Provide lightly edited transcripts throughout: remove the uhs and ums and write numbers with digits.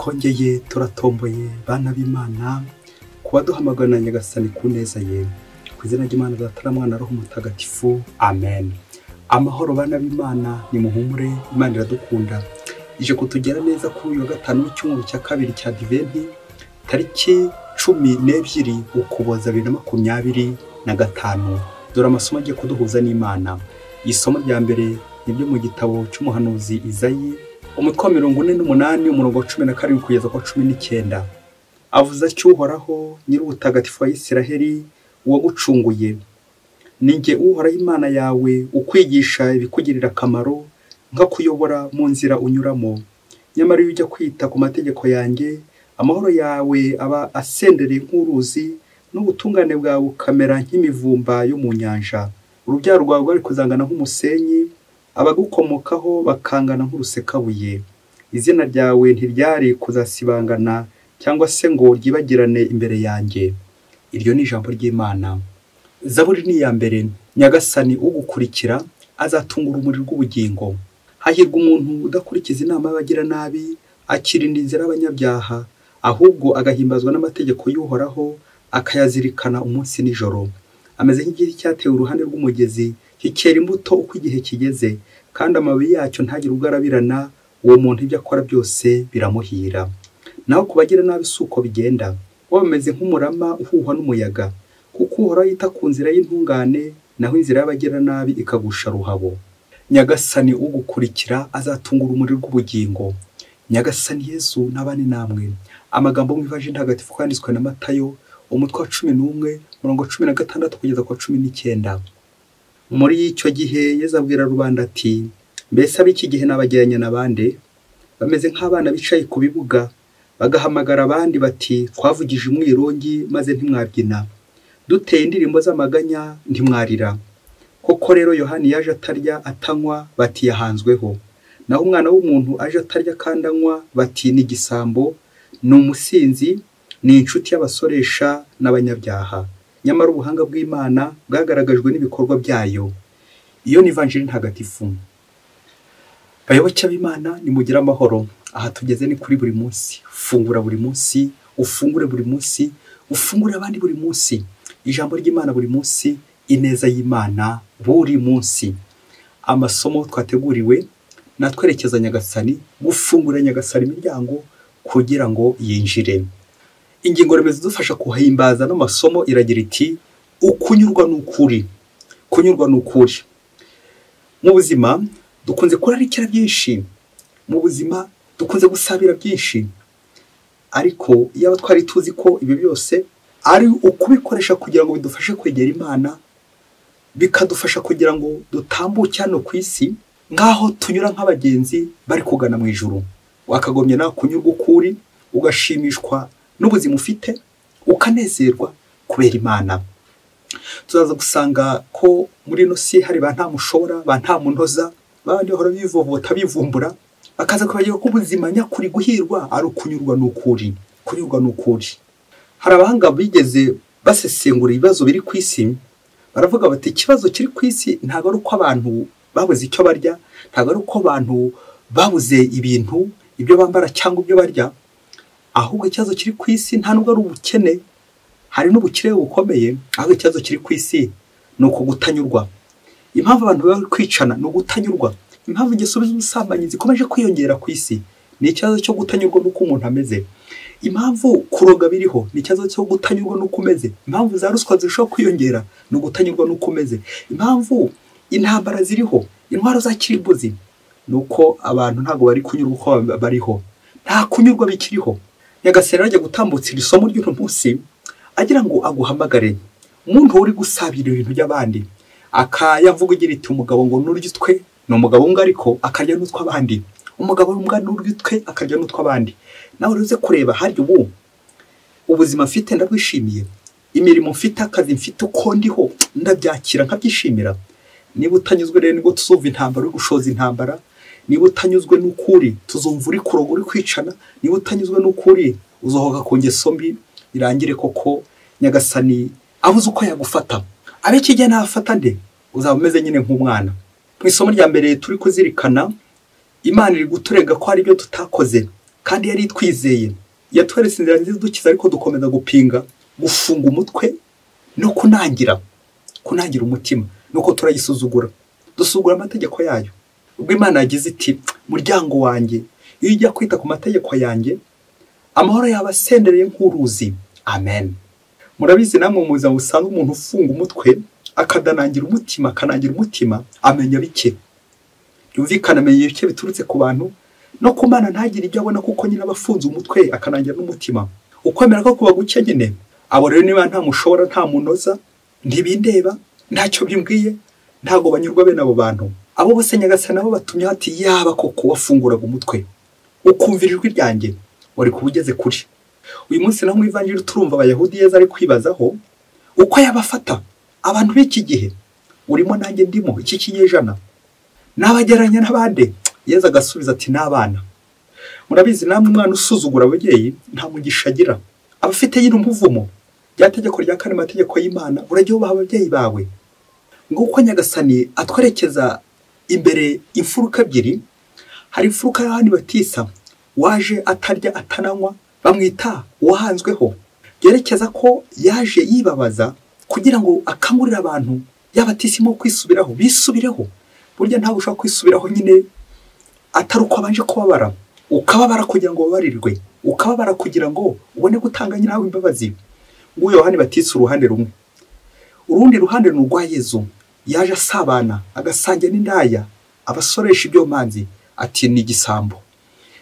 twongeye turatomboye bana b'Imana kuba duhamagara na Nyagasani ku neza ye ku izina ry'Imana Data Mwana Roho Mutagatifu amen. Amahoro bana b'Imana ni muhumure, Imana iradukunda ije kutugera neza kuri uyu wa gatanu w'icyumweru cya kabiri cya Adventi tariki 12 Ukuboza 2025. Dore amasomo agiye kuduhuza n'Imana. Isomo rya mbere nibyo mu gitabo cy'umuhanuzi Izayi umutwe wa 48 umurongo wa 17 kugeza kwa 19. Avuza cyuhoraho nyir'ubutagatifu wa Isiraheli uwagucunguye. Ninjye uhoraho Imana yawe ukwigisha ibikugirira akamaro nka kuyobora mu nzira unyuramo. Nyamara iyo ujya kwita ku mategeko yanjye, amahoro yawe aba asendereye nk'uruzi n'ubutungane bwawe ukamera nk'imivumba yo mu nyanja. Urubyaro rwawe rwari kuzangana nk'umusenyi, abagukomokaho bakangana nk'urusekabuye. Izina ryawe ntiryari kuzasibangana cyangwa se ngo ryibagirane imbere yanjye. Iryo ni ijambo ry'Imana. Zaburi ni ya mbere. Nyagasani ugukurikira azatunga urumuri rw'ubugingo. Hahirwa umuntu udakurikiza inama y'abagira nabi, akirinda inzira y'abanyabyaha, ahubwo agahimbazwa n'amategeko y'Uhoraho, akayazirikana umunsi n'ijoro. Ameze nk'igiti cyatewe uruhande rw'umugezi, kikera imbuto uko igihe kigeze, kandi amababi yacyo ntagire ubwo arabirana. Uwo muntu ibyo akora byose biramuhira. Naho kubagira nabi suko bigenda, bo bameze nk'umurama uhuhwa n'umuyaga, kuko Uhoraho yita ku nzira y'intungane, naho inzira y'abagira nabi ikagusha ruhabo. Nyagasani ugukurikira azatunga urumuri rw'ubugingo. Nyagasani Yesu nabane namwe. Amagambo mu ivaji ntagatifu kwanditswe na Matayo umutwe wa 11 umurongo 16 kugeza kwa 19. Muri icyo gihe Yesu abwira rubanda ati, mbese ab'iki gihe nabageranya n'abande? Bameze nk'abana bicaye ku bibuga, bagahamagara abandi bati, twavugije umwirongi maze ntimwabyina, duteye indirimbo z'amaganya ntimwarira. Koko rero Yohani yaje atarya atanywa, bati yahanzweho. Naho umwana w'umuntu aje atarya kandi anywa, bati ni igisambo, ni umusinzi, ni inshuti y'abasoresha n'abanyabyaha. Nyamara ubuhanga bw'Imana bwagaragajwe n'ibikorwa byayo. Iyo ni ivanjiri ntagatifu. Bayoboke b'Imana nimugira amahoro. Aha tugeze ni kuri buri munsi. Fungura buri munsi, ufungure buri munsi, ufungure abandi buri munsi. Ijambo ry'Imana buri munsi, ineza y'Imana buri munsi. Amasomo twateguriwe natwerekeza Nyagasani, gufungura Nyagasani imiryango kugira ngo yinjire. Ingingo remezo dufasha kuhimbaza no masomo iragira iti, ukunyurwa n'ukuri. Kunyurwa n'ukuri. Mu buzima dukunze kurarikira byinshi. Mu buzima dukunze gusabira byinshi. Ariko iyo twari tuzi ko ibi byose ari ukubikoresha kugira ngo bidufashe kwegera Imana, bikadufasha kugira ngo dutambuke hano ku isi ngaho tunyura nk'abagenzi bari kugana mu ijuru. Wakagomye nawe kunyurwa ukuri, ugashimishwa n'ubuzima ufite, ukanezerwa kubera Imana. Tuzaza gusanga ko muri ino si hari ba nta mushobora, ba nta muntoza, babandi bahora bivovota bivumbura, bakaza kubagira ko ubuzima nyakuri guhirwa ari ukunyurwa n'ukuri. Kunyurwa n'ukuri. Hari abahanga bigeze basesengura ibibazo biri ku isi, baravuga bati ikibazo kiri ku isi ntabwo ari uko abantu babuze icyo barya, ntabwo ari uko abantu babuze ibintu, ibyo bambara cyangwa ibyo barya, ahubwo ikibazo kiri ku isi nta nubwo ari ubukene, hari n'ubukire bukomeye, ahubwo ikibazo kiri ku isi ni uko gutanyurwa. Impamvu abantu bari kwicana ni ugutanyurwa. Impamvu ingeso z'ubusambanyi zikomeje kwiyongera ku isi ni ikibazo cyo gutanyurwa n'uko umuntu ameze. Impamvu kuroga biriho ni ikibazo cyo gutanyurwa n'uko umeze. Impamvu za ruswa zirushaho kwiyongera ni ugutanyurwa n'uko umeze. Impamvu intambara ziriho, intwaro za kirimbuzi, nuko abantu ntago bari kunyurwa uko bariho. Nta kunyurwa bikiriho. Nyagasani ajya gutambutsira isomo ry'uno munsi agira ngo aguhamagare. Umuntu uri gusabira ibintu by'abandi, akayavuga igira iti umugabo ngo nurya utwe, ni umugabo umwe ariko akarya n'utw'abandi. Umugabo umwe nurya utwe akarya n'utw'abandi. Nawe uruze kureba harya ubu ubuzima mfite ndabwishimiye, imirimo mfite, akazi mfite, uko ndiho ndabyakira nkabyishimira. Niba utanyuzwe rero nibwo tuzumva intambara, uri gushoza intambara. Niba utanyuzwe n'ukuri tuzumva uri kuroga, uri kwicana. Niba utanyuzwe n'ukuri uzohoga ku ngeso mbi, irangire koko Nyagasani abuze uko yagufata. Ab'iki gihe ntafata nde, uzaba umeze nyine nk'umwana. Mu isomo rya mbere turi kuzirikana, Imana iri guturega ko hari ibyo tutakoze kandi yari twizeye. Yatweretse inzira nziza dukiza, ariko dukomeza gupinga, gufunga umutwe no kunangira umutima, nuko turayisuzugura, dusugura amategeko yayo. Ubwo Imana yagize iti, muryango wanjye, iyo ujya kwita ku mategeko yanjye, amahoro yaba asendereye nk'uruzi. Amen. Murabizi namwe muza usanga umuntu ufunga umutwe akadanangira umutima, amenya bike. Yumvikana amenya bike biturutse ku bantu no ku Mana, ntagire ibyo abona, kuko nyine abafunze umutwe akanangira n'umutima. Ukwemera ko kuba guke nyine, abo rero niba nta mushobora, nta munoza, ntibindeba, ntacyo bimbwiye, ntago banyurwa bene abo bantu. Abo bose Nyagasani nabo batumye hati, yaba koko wafunguraga umutwe ukumvira ijwi ryanjye, wari kubugeze kuri. Uyu munsi naho mu Ivanjiri turumva Abayahudi Yesu ari kwibazaho uko yabafata abantu b'iki gihe, urimo nanjye ndimo, iki kinyejana, nabageranya n'abandi. Yesu agasubiza ati, n'abana. Murabizi namwe umwana usuzugura ababyeyi nta mugisha agira, abafite yiri umuvumo. Rya tegeko rya 4 mategeko y'Imana, urajye ubaha ababyeyi bawe. Nguko Nyagasani atwerekeza imbere imfuruka ebyiri. Hari imfuruka ya Yohani Batisa waje atarya atananywa, bamwita uwahanzweho. Yerekeza ko yaje yibabaza kugira ngo akangurire abantu y'abatisimo kwisubiraho, bisubireho. Burya ntawe ushaka kwisubiraho nyine atari uko abanje kubabara, ukababara kugira ngo babarirwe, ukababara kugira ngo ubone gutanga nyirawe imbabazi. Nguyo Yohani Batisa uruhande rumwe. Urundi ruhande ni urwa Yesu, yaje asabana agasangira n'indaya, abasoresha ibyo manzi, ati ni igisambo.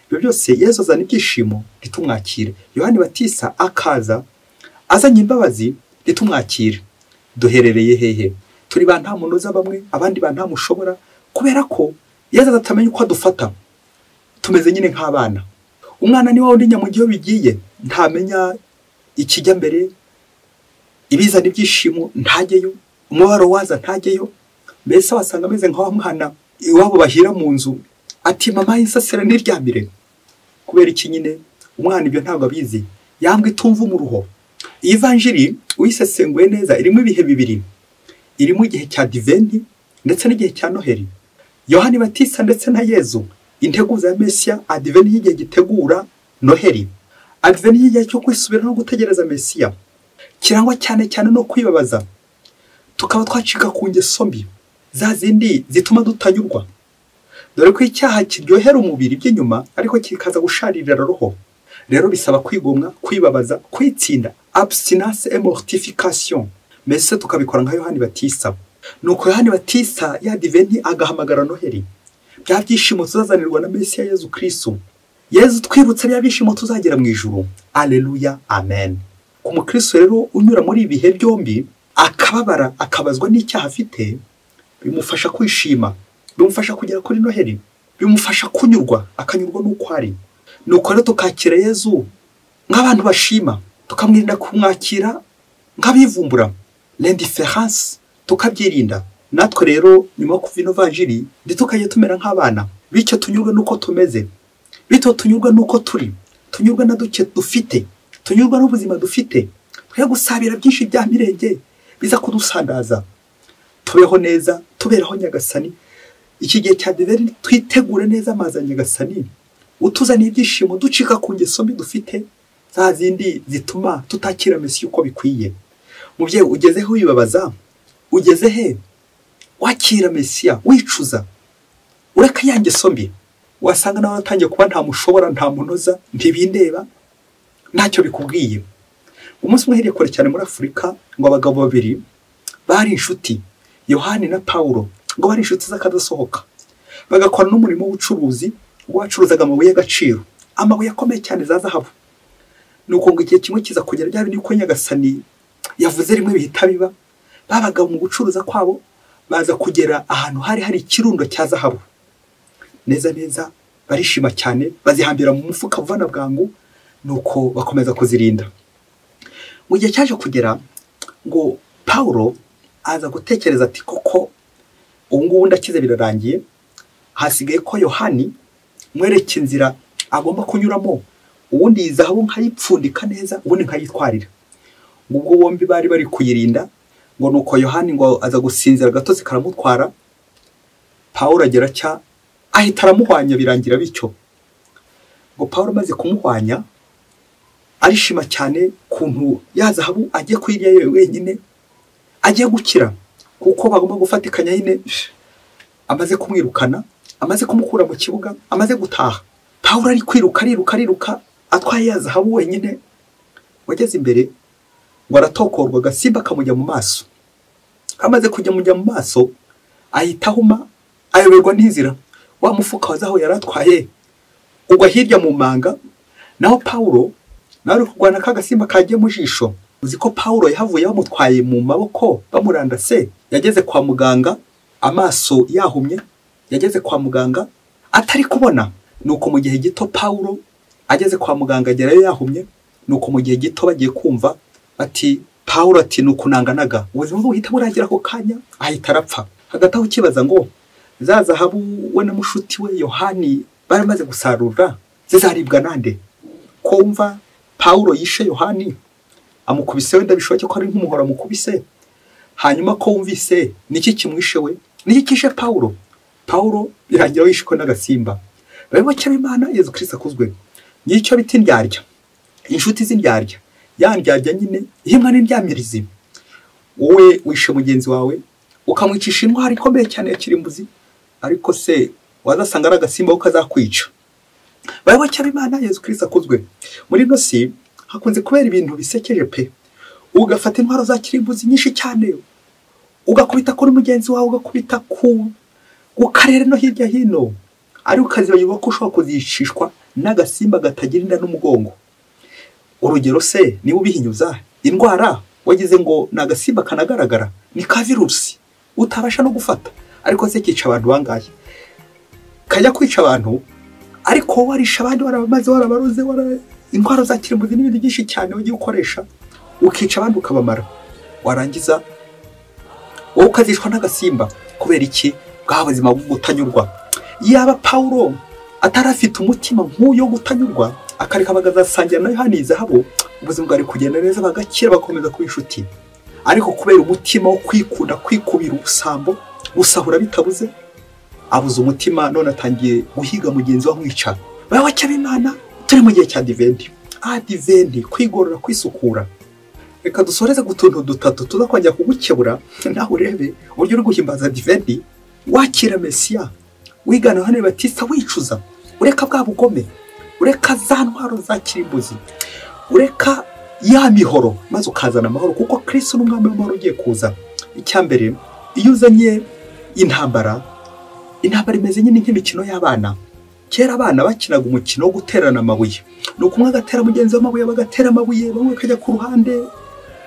Ibyo byose Yesu azana ibyishimo, ntitumwakire. Yohani Batisa akaza azanye imbabazi, ntitumwakire. Duherereye hehe? Turi ba nta munoza bamwe, abandi ba nta mushobora, kubera ko Yesu atamenya uko adufata. Tumeze nyine nk'abana. Umwana ni wundi nyamugiyo bigiye, ntamenya ikijya mbere, ibizana ibyishimo ntajyeyo, umubaro waza ntajyeyo. Mbese wasanga ameze nk'aho mwana iwabo bahira mu nzu, ati mama yinsasira n'iryamire. Kubera iki nyine umwana ibyo ntabwo abizi, yambwe itumva umuruho. Ivanjiri uyisesenguye neza irimo ibihe bibiri, irimo igihe cya Adventi ndetse n'igihe cya Noheli. Yohani Batisa ndetse na Yesu, integuza ya Mesiya. Adventi y'igihe gitegura Noheli, Adventi y'igihe cyo kwisubira no gutegereza Mesiya, kirangwa cyane cyane no kwibabaza, tukaba twacika ku ngeso mbi za zindi zituma dutanyurwa. Dore ko icyaha kiryohera umubiri by'inyuma, ariko kikaza gusharirira roho. Rero bisaba kwigomwa, kwibabaza, kwitsinda, abstinence et mortification. Mbese tukabikora nka Yohani Batisa. Nuko Yohani Batisa ya Adventi agahamagara Noheli, bya byishimo tuzazanirwa na Mesiya Yesu Kristo. Yesu twibutse bya byishimo tuzagera mu ijuru. Alleluia, amen. Ku mukristo rero unyura muri ibihe byombi, akababara akabazwa n'icyaha afite, bimufasha kwishima, bimufasha kugera kuri Noheli, bimufasha kunyurwa, akanyurwa n'uko ari. Nuko rero tukakira Yesu nk'abantu bashima, tukamwirinda kumwakira nk'abivumbura, l'indifférence tukabyirinda. Natwe rero nyuma yo kuva Ivanjiri nditukajye tumera nk'abana, bityo tunyurwe nuko tumeze, bityo tunyurwe nuko turi, tunyurwe na duke dufite, tunyurwe n'ubuzima dufite, twe gusabira byinshi bya mirenge biza kudusandaza. Tubeho neza, tuberaho Nyagasani. Iki gihe cya Adventi twitegure neza amaza Nyagasani, utuzaniye ibyishimo, ducika ku ngeso mbi dufite, za zindi zituma tutakira Mesiya uko bikwiye. Mubyeyi ugezeho wibabaza, ugeze he? Wakira Mesiya wicuza, ureka ya ngeso mbi. Wasanga nawe atangiye kuba nta mushobora, nta munoza, ntibindeba, ntacyo bikubwiye. Umunsi umwe hiriye kure cyane muri Afurika, ngo abagabo babiri bari inshuti, Yohani na Paulo, ngo bari inshuti z'akadasohoka, bagakora n'umurimo w'ubucuruzi, ngo bacuruzaga amabuye y'agaciro, amabuye akomeye cyane za zahabu. Nuko ngo igihe kimwe kiza kugera, bya bindi ko Nyagasani yavuze rimwe bihita biba. Babaga mu gucuruza kwabo, baza kugera ahantu hari ikirundo cya zahabu. Neza neza barishima cyane, bazihambira mu mufuka vana bwangu, nuko bakomeza kuzirinda. Mu gihe cyaje kugera, ngo Paulo aza gutekereza ati koko ubu ngubu ndakize birarangiye, hasigaye ko Yohani mwereke inzira agomba kunyuramo, ubundi iyi zahabu nkayipfundika neza, ubundi nkayitwarira. Ubwo bombi bari bari kuyirinda, ngo nuko Yohani ngo aza gusinzira, gatozi karamutwara. Paulo agera cya ahita aramuhwanya, birangira bityo. ngo Pawulo amaze kumuhwanya arishima cyane kuntu ya zahabu agiye kwirya wenyine agiye gukira, kuko bagomba gufatikanya nyine. Amaze kumwirukana, amaze kumukura mu kibuga, amaze gutaha, Pawulo ari kwiruka atwaye ya zahabu wenyine. Wageze imbere ngo aratokorwa, agasimba kamujya mu maso. Kamaze kujya mu maso ahita ahuma, ayoberwa n'inzira. Wa mufuka wa zahabu yaratwaye ugwa hirya mu manga, naho Pawulo nawe uri kurwana k'agasimba kagiye mu jisho. Uzi ko Pawulo yahavuye bamutwaye mu maboko bamurandase. Yageze kwa muganga amaso yahumye, yageze kwa muganga atari kubona. Nuko mu gihe gito Pawulo ageze kwa muganga agerayo yahumye. Nuko mu gihe gito bagiye kumva ati Pawulo ati nukunanganaga, ubuzima buhita burangira ako kanya, ahita arapfa. Hagati aho kibaza ngo za zahabu we na mushuti we Yohani baramaze gusarura zizaribwa nande? Kumva Pawulo yishe Yohani amukubise, wenda bishoboke ko ari nk'umuhora amukubise. Hanyuma ko wumvise niki kimwishe we, niki kishe Pawulo? Pawulo birangira wishwe n'agasimba. Bayoboke b'Imana, Yesu Kristo akuzwe. Nicyo biti ndyarya, inshuti z'indyarya, yandyarya nyine ihimwa n'indyamirizi. Wowe wishe mugenzi wawe ukamwicisha intwari ikomeye cyane ya kirimbuzi, ariko se wazasanga ari agasimba ukazakwica. Bayoboke b'Imana, Yesu Kristo akuzwe. Muri no si hakunze kubera ibintu bisekeje pe. Ugafata intwaro za kirimbuzi nyinshi cyane, ugakubita kuri mugenzi wawe, ugakubita ku karere no hirya hino, ari ukazibayoba ko ushobora kuzicishwa n'agasimba gatagira inda n'umugongo. Urugero se niba ubihinyuza indwara wagize ngo ni agasimba kanagaragara, ni ka virusi utabasha no gufata, ariko se kica abantu bangaye? Kajya kwica abantu, ariko warisha abandi warabamaze, warabaruze, indwara za kirimbuzi n'ibindi byinshi cyane wagiye ukoresha, ukica abandi ukabamara, warangiza wowe ukazishwa n'agasimba. Kubera iki? Bwa buzima bwo gutanyurwa. Yaba Pawulo atarafite umutima nk'uyo gutanyurwa, akareka bagasangira na Yohani zahabu, ubuzima bwari kugenda neza, bagakira bakomeza kuba inshuti. Ariko kubera umutima wo kwikunda, kwikubira ubusambo, gusahura bitabuze, abuze umutima, none atangiye guhiga mugenzi wa mwica. Bayoboke b'Imana, turi mu gihe cya Adventi. Adventi, kwigorora, kwisukura. Reka dusoreze gutuntu dutatu tuza kongera kugukebura, nawe urebe uburyo uri guhimbaza Adventi, wakira Mesiya, wigana Yohani Batista, wicuza, ureka bwa bugome, ureka za ntwaro za kirimbuzi, ureka ya mihoro, maze ukazana amahoro, kuko Kristo n'umwami w'amahoro ugiye kuza. Icyambere, iyo uzanye intambara imeze nyine nk'imikino y'abana. Kera abana bakinaga umukino wo guterana amabuye. Nuko umwe agatera mugenzi w'amabuye, bagatera amabuye, bamwe kajya ku ruhande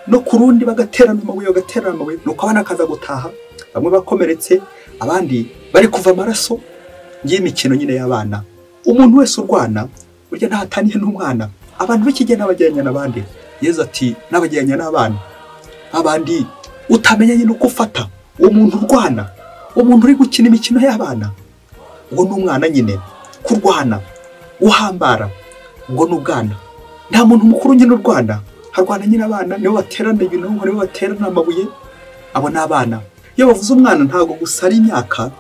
no ku rundi bagaterana amabuye, nuko abana kaza gutaha, bamwe bakomeretse, abandi bari kuva amaraso. Ngiye imikino nyine y'abana. Umuntu wese urwana burya ntataniye n'umwana. Abantu b'ikigena bageranya n'abandi. Yesu ati nabageranya n'abana. Abandi utamenya nyine uko ufata. Umuntu urwana, umuntu uri gukina imikino y'abana, uwo n'umwana nyine. Kurwana, uhambara, ubwo n'ubwana. Nta muntu mukuru nyine urwana, harwana nyine abana, nibo baterana ibintu, nibo baterana amabuye, abo n'abana. Iyo bavuze umwana ntago gusa ari imyaka,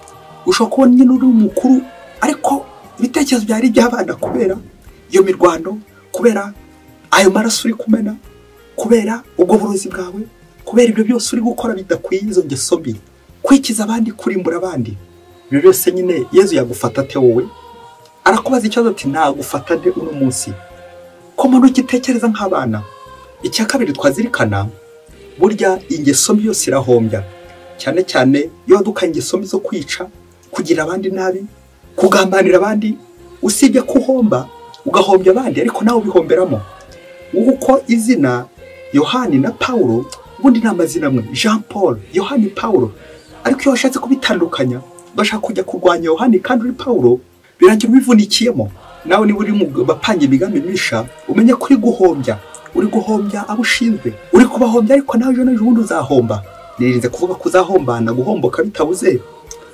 ushobora kubona nyine uri umukuru, ariko ibitekerezo byari iby'abana, kubera iyo mirwano, kubera ayo maraso uri kumena, kubera ubwo burozi bwawe, kubera ibyo byose uri gukora bidakwiye, izo ngeso mbi, kwikiza abandi, kurimbura abandi. Ibyo byose nyine Yesu yagufata ate wowe? Arakubaza ikibazo ati nagufata nde uno munsi? Ko muntu ukitekereza nk'abana. Icya kabiri twazirikana, burya ingeso mbi yose irahombya, cyane cyane iyo waduka ingeso mbi zo kwica, kugira abandi nabi, kugambanira abandi. Usibye kuhomba, ugahombya abandi, ariko nawe ubihomberamo. Uko izina Yohani na Pawulo ubundi nta mazina amwe, Jean Paul, Yohani, Pawulo, ariko iyo washatse kubitandukanya, bashaka kujya kurwanya Yohani kandi uri Pawulo, birangira ubivunikiyemo. Nawe niba uri mu bapanga imigambi misha, umenye kuri guhombya abo ushinzwe, uri kubahombya, ariko nawe ejo n'ejo uzahomba. Nirinze kuvuga ko uzahombana, guhomboka bitabuze,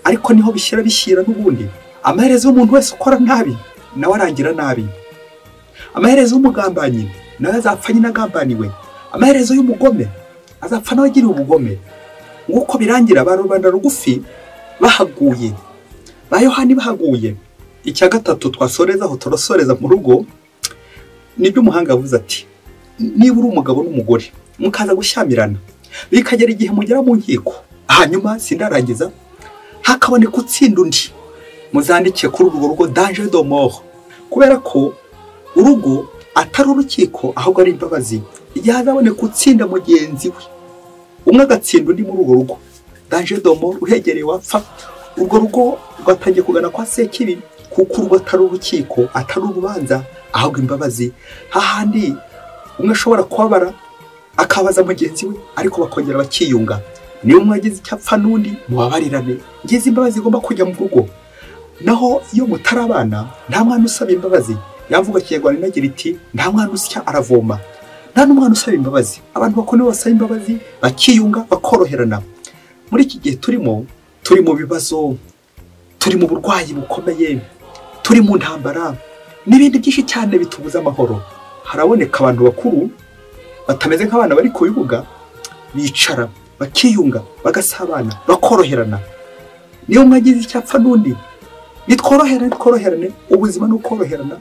ariko niho bishyira n'ubundi. Amaherezo y'umuntu wese ukora nabi nawe arangira nabi. Amaherezo y'umugambanyi nawe azapfa nyine agambaniwe. Amaherezo y'umugome azapfa nawe agira ubugome. Nguko birangira ba rubanda rugufi bahaguye, ba Yohani bahaguye, icya gatatu twasorezaho turasoreza mu rugo nibyo umuhanga yavuze ati niba uri umugabo n'umugore mukaza gushyamirana bikagera igihe mugera mu nkiko hanyuma sindarangiza hakaboneka utsinda undi muzandike kuri urwo rugo danger de mort kubera ko urugo atari urukiko ahubwo ari imbabazi igihe hazaboneka utsinda mugenzi we umwe agatsinda undi muri urwo rugo danger de mort uhegereye wapfa urwo rugo rwatangiye kugana kwa sekibi kuko urwo atari urukiko atari urubanza ahubwo imbabazi hahandi umwe ashobora kubabara akabaza mugenzi we ariko bakongera bakiyunga niyo mwagize icyapfa n'undi mubabarirane ngize imbabazi igomba kujya mu rugo naho iyo mutarabana nta mwana usaba imbabazi yavuga Kinyarwanda inagira iti nta mwana usya aravoma nta n'umwana usaba imbabazi abantu bakone basaba imbabazi bakiyunga bakoroherana muri iki gihe turi mu bibazo turi mu burwayi bukomeye turi mu ntambara n'ibindi byinshi cyane bitubuza amahoro haraboneka abantu bakuru batameze nk'abana bari ku bibuga bicara bakiyunga bagasabana bakoroherana niyo mwagize icyapfa n'undi nitworoherane ubuzima n'ukoroherana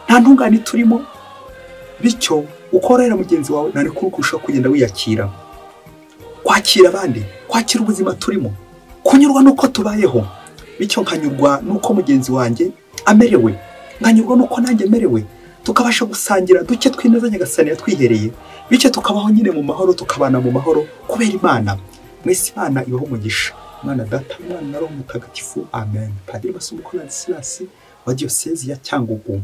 nta ntungane turimo bityo ukorohera mugenzi wawe nari kurusha kugenda wiyakira kwakira abandi kwakira ubuzima turimo kunyurwa nuko tubayeho bityo nkanyurwa nuko mugenzi wanjye amerewe nkanyurwa nuko nanjye merewe tukabasha gusangira duke twineza Nyagasani yatwihereye bityo tukabaho nyine mu mahoro tukabana mu mahoro kubera Imana mwese Imana ibaho umugisha Mwana Data Mwana na Roho Mutagatifu amen. Padiri Basumuko Ladislas wa Diocese ya Cyangugu.